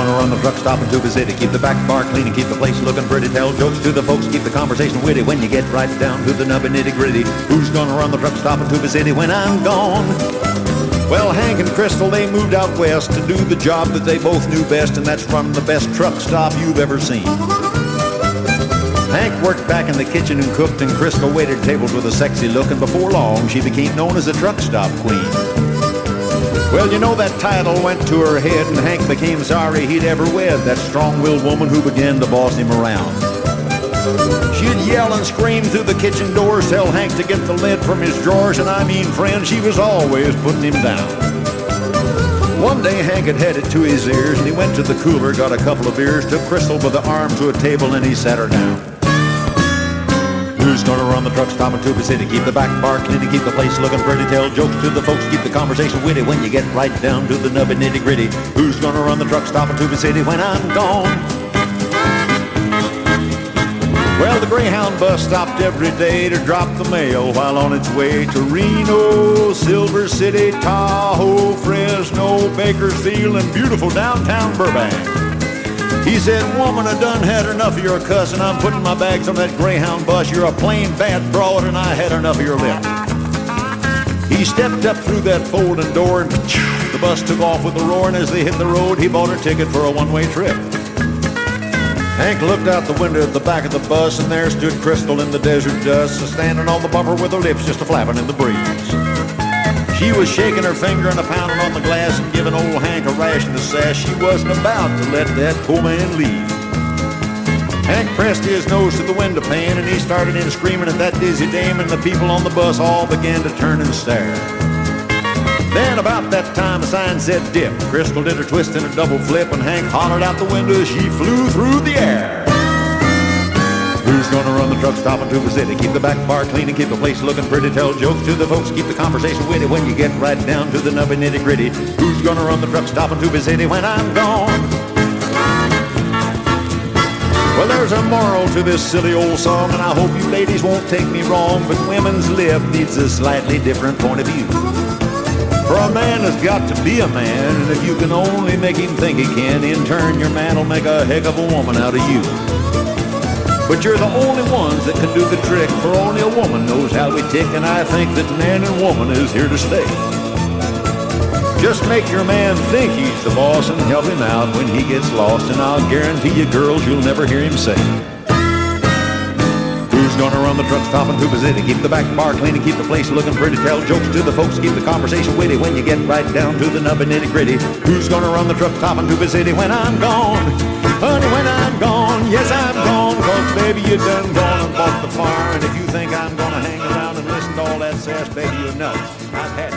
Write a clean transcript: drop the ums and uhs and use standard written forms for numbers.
gonna run the truck stop in Tuba City? Keep the back bar clean and keep the place looking pretty. Tell jokes to the folks, keep the conversation witty. When you get right down to the nubby nitty gritty, who's gonna run the truck stop in Tuba City when I'm gone? Well, Hank and Crystal, they moved out west to do the job that they both knew best, and that's run the best truck stop you've ever seen. Hank worked back in the kitchen and cooked, and Crystal waited tables with a sexy look, and before long she became known as the truck stop queen. Well, you know that title went to her head, and Hank became sorry he'd ever wed that strong-willed woman who began to boss him around. She'd yell and scream through the kitchen doors, tell Hank to get the lid from his drawers, and I mean, friend, she was always putting him down. One day Hank had headed to his ears, and he went to the cooler, got a couple of beers, took Crystal by the arm to a table, and he sat her down. Who's gonna run the truck stop in Tuba City? Keep the back bar clean and keep the place looking pretty. Tell jokes to the folks, keep the conversation witty. When you get right down to the nubby nitty gritty, who's gonna run the truck stop in Tuba City when I'm gone? Well, the Greyhound bus stopped every day to drop the mail while on its way to Reno, Silver City, Tahoe, Fresno, Bakersfield, and beautiful downtown Burbank. He said, woman, I done had enough of your cussing. I'm putting my bags on that Greyhound bus. You're a plain bad broad, and I had enough of your lip. He stepped up through that folding door, and the bus took off with a roar, and as they hit the road, he bought a ticket for a one-way trip. Hank looked out the window at the back of the bus, and there stood Crystal in the desert dust, standing on the bumper with her lips just a-flapping in the breeze. She was shaking her finger and a-pounding on the glass and giving old Hank a rash in the sash. She wasn't about to let that poor man leave. Hank pressed his nose to the window pane, and he started in screaming at that dizzy dame, and the people on the bus all began to turn and stare. Then about that time a sign said dip. Crystal did a twist and a double flip, and Hank hollered out the window as she flew through the air. Who's gonna run the truck stop in Tuba City? Keep the back bar clean and keep the place looking pretty. Tell jokes to the folks, keep the conversation witty. When you get right down to the nubby nitty gritty, who's gonna run the truck stop in Tuba City when I'm gone? Well, there's a moral to this silly old song, and I hope you ladies won't take me wrong, but women's lib needs a slightly different point of view. For a man has got to be a man, and if you can only make him think he can, in turn your man will make a heck of a woman out of you. But you're the only ones that can do the trick, for only a woman knows how we tick, and I think that man and woman is here to stay. Just make your man think he's the boss and help him out when he gets lost, and I'll guarantee you girls you'll never hear him say, who's gonna run the truck stop in Tuba City? Keep the back bar clean and keep the place looking pretty. Tell jokes to the folks, keep the conversation witty. When you get right down to the nubby nitty gritty, who's gonna run the truck stop in Tuba City when I'm gone? Honey, when I'm gone, yes I'm gone, 'cause baby you done gone and bought the farm. And if you think I'm gonna hang around and listen to all that sass, baby you're nuts. I've had